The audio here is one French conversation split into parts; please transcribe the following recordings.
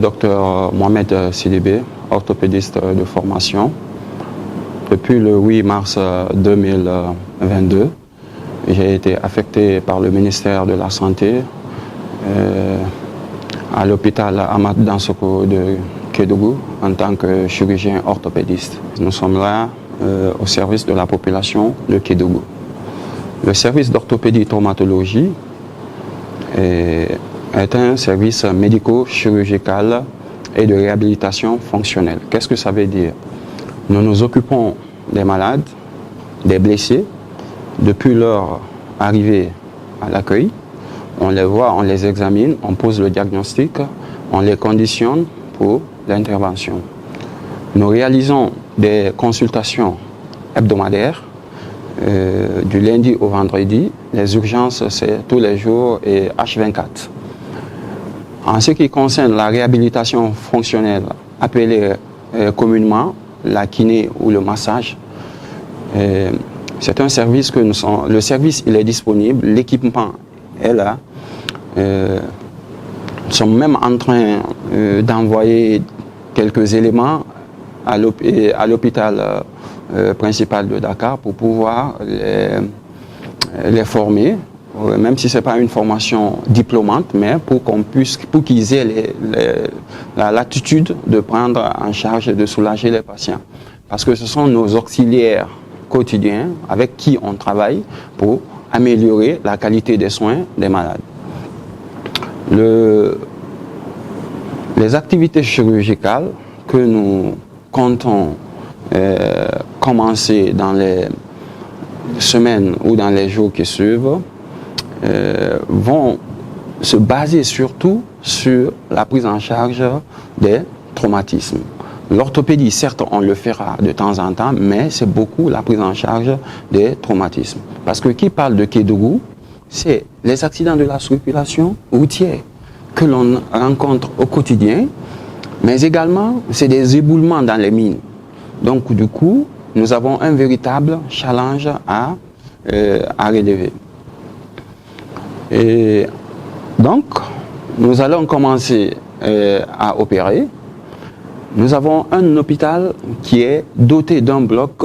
Docteur Mohamed Sidibé, orthopédiste de formation. Depuis le 8 mars 2022, j'ai été affecté par le ministère de la Santé à l'hôpital Ahmad Dansoko de Kédougou en tant que chirurgien orthopédiste. Nous sommes là au service de la population de Kédougou. Le service d'orthopédie traumatologie est un service médico-chirurgical et de réhabilitation fonctionnelle. Qu'est-ce que ça veut dire? Nous nous occupons des malades, des blessés, depuis leur arrivée à l'accueil. On les voit, on les examine, on pose le diagnostic, on les conditionne pour l'intervention. Nous réalisons des consultations hebdomadaires du lundi au vendredi. Les urgences, c'est tous les jours et H24. En ce qui concerne la réhabilitation fonctionnelle, appelée communément la kiné ou le massage, c'est un service que le service il est disponible, l'équipement est là. Nous sommes même en train d'envoyer quelques éléments à l'hôpital principal de Dakar pour pouvoir les former, même si ce n'est pas une formation diplômante, mais pour qu'ils aient l'attitude de prendre en charge et de soulager les patients. Parce que ce sont nos auxiliaires quotidiens avec qui on travaille pour améliorer la qualité des soins des malades. Les activités chirurgicales que nous comptons commencer dans les semaines ou dans les jours qui suivent vont se baser surtout sur la prise en charge des traumatismes. L'orthopédie, certes, on le fera de temps en temps, mais c'est beaucoup la prise en charge des traumatismes. Parce que qui parle de Kédougou, c'est les accidents de la circulation routière que l'on rencontre au quotidien, mais également c'est des éboulements dans les mines. Donc du coup, nous avons un véritable challenge à relever. Et donc, nous allons commencer à opérer. Nous avons un hôpital qui est doté d'un bloc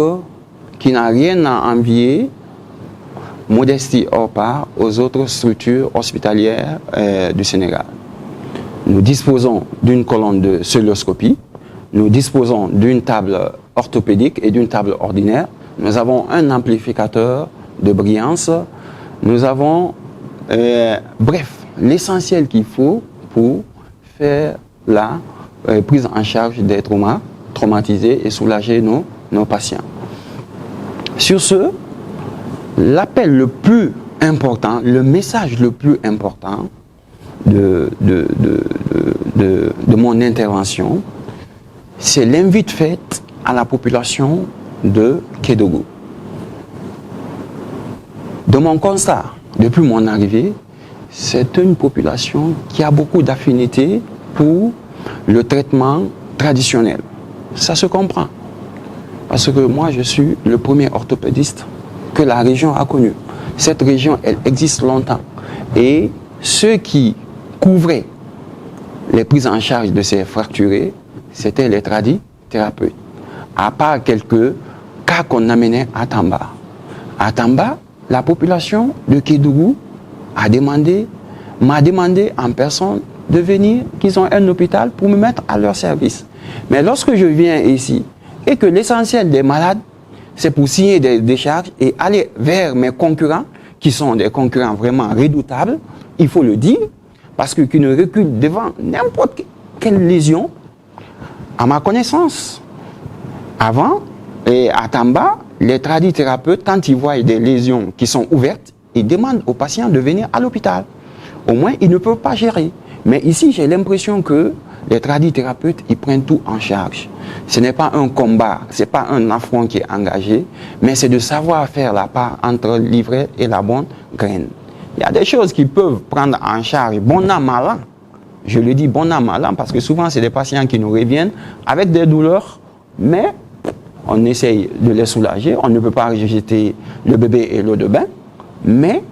qui n'a rien à envier, modestie hors part, aux autres structures hospitalières du Sénégal. Nous disposons d'une colonne de cœlioscopie, nous disposons d'une table orthopédique et d'une table ordinaire, nous avons un amplificateur de brillance, nous avons, bref, l'essentiel qu'il faut pour faire la prise en charge des traumatisés et soulager nos patients. Sur ce, l'appel le plus important, le message le plus important de mon intervention, c'est l'invite faite à la population de Kédougou. De mon constat, depuis mon arrivée, c'est une population qui a beaucoup d'affinités pour le traitement traditionnel. Ça se comprend. Parce que moi, je suis le premier orthopédiste que la région a connu. Cette région, elle existe longtemps. Et ceux qui couvraient les prises en charge de ces fracturés, c'était les tradithérapeutes. À part quelques cas qu'on amenait à Tamba. À Tamba, la population de Kédougou m'a demandé en personne de venir, qu'ils ont un hôpital pour me mettre à leur service. Mais lorsque je viens ici et que l'essentiel des malades, c'est pour signer des décharges et aller vers mes concurrents, qui sont des concurrents vraiment redoutables, il faut le dire, parce qu'ils ne reculent devant n'importe quelle lésion. À ma connaissance, avant, et à Tamba, les tradithérapeutes, quand ils voient des lésions qui sont ouvertes, ils demandent aux patients de venir à l'hôpital. Au moins, ils ne peuvent pas gérer. Mais ici, j'ai l'impression que les tradithérapeutes, ils prennent tout en charge. Ce n'est pas un combat, ce n'est pas un affront qui est engagé, mais c'est de savoir faire la part entre l'ivraie et la bonne graine. Il y a des choses qu'ils peuvent prendre en charge, bon an, mal an. Je le dis bon an, mal an, parce que souvent, c'est des patients qui nous reviennent avec des douleurs, mais on essaye de les soulager. On ne peut pas rejeter le bébé et l'eau de bain, mais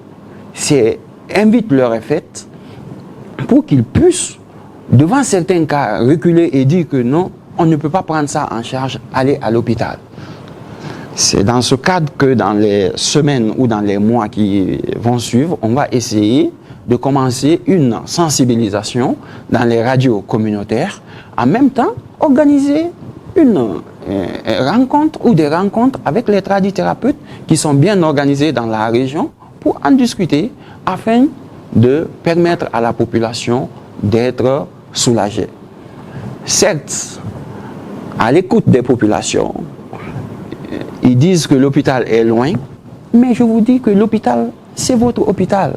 c'est invite leur est faite pour qu'ils puissent devant certains cas, reculer et dire que non, on ne peut pas prendre ça en charge, aller à l'hôpital. C'est dans ce cadre que dans les semaines ou dans les mois qui vont suivre, on va essayer de commencer une sensibilisation dans les radios communautaires, en même temps organiser une rencontre ou des rencontres avec les tradithérapeutes qui sont bien organisés dans la région pour en discuter afin de permettre à la population d'être soulagée. Certes, à l'écoute des populations, ils disent que l'hôpital est loin, mais je vous dis que l'hôpital, c'est votre hôpital.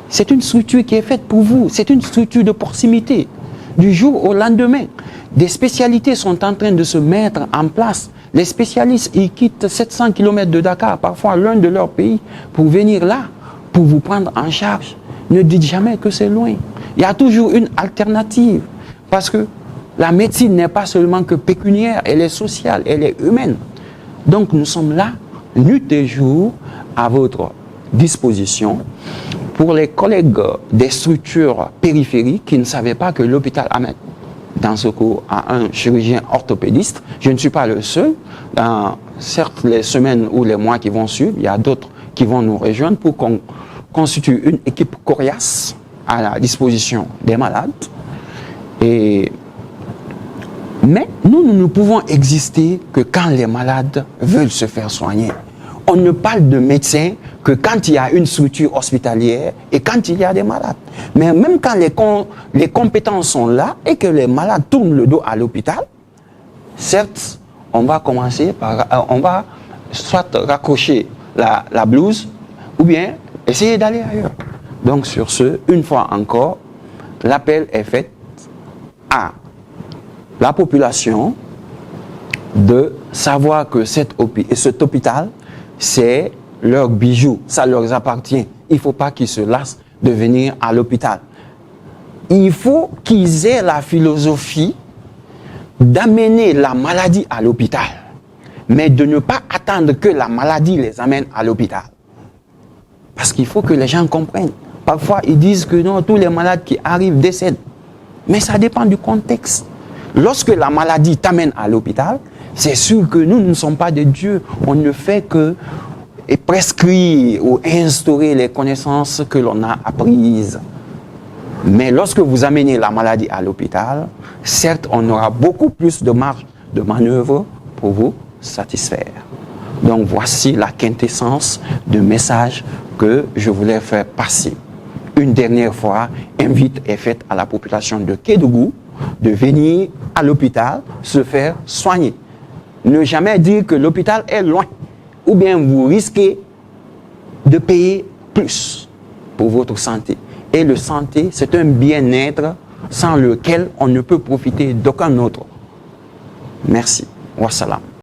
C'est une structure qui est faite pour vous, c'est une structure de proximité. Du jour au lendemain, des spécialités sont en train de se mettre en place. Les spécialistes, ils quittent 700 km de Dakar, parfois l'un de leur pays, pour venir là, pour vous prendre en charge. Ne dites jamais que c'est loin. Il y a toujours une alternative, parce que la médecine n'est pas seulement que pécuniaire, elle est sociale, elle est humaine. Donc nous sommes là, nuit et jour, à votre disposition. Pour les collègues des structures périphériques qui ne savaient pas que l'hôpital Ahmed Dansokho a un chirurgien orthopédiste, je ne suis pas le seul. Dans certes les semaines ou les mois qui vont suivre, il y a d'autres qui vont nous rejoindre pour qu'on constitue une équipe coriace à la disposition des malades. Mais nous ne pouvons exister que quand les malades veulent se faire soigner. On ne parle de médecins que quand il y a une structure hospitalière et quand il y a des malades. Mais même quand les compétences sont là et que les malades tournent le dos à l'hôpital, certes, on va commencer par... on va soit raccrocher la blouse ou bien essayer d'aller ailleurs. Donc sur ce, une fois encore, l'appel est fait à la population de savoir que cet hôpital, c'est leur bijou, ça leur appartient. Il ne faut pas qu'ils se lassent de venir à l'hôpital. Il faut qu'ils aient la philosophie d'amener la maladie à l'hôpital, mais de ne pas attendre que la maladie les amène à l'hôpital. Parce qu'il faut que les gens comprennent. Parfois, ils disent que non, tous les malades qui arrivent décèdent. Mais ça dépend du contexte. Lorsque la maladie t'amène à l'hôpital, c'est sûr que nous ne sommes pas des dieux. On ne fait que prescrire ou instaurer les connaissances que l'on a apprises. Mais lorsque vous amenez la maladie à l'hôpital, certes, on aura beaucoup plus de marge de manœuvre pour vous satisfaire. Donc voici la quintessence du message que je voulais faire passer. Une dernière fois, invite est faite à la population de Kédougou de venir à l'hôpital se faire soigner. Ne jamais dire que l'hôpital est loin, ou bien vous risquez de payer plus pour votre santé. Et la santé, c'est un bien-être sans lequel on ne peut profiter d'aucun autre. Merci. Wassalam.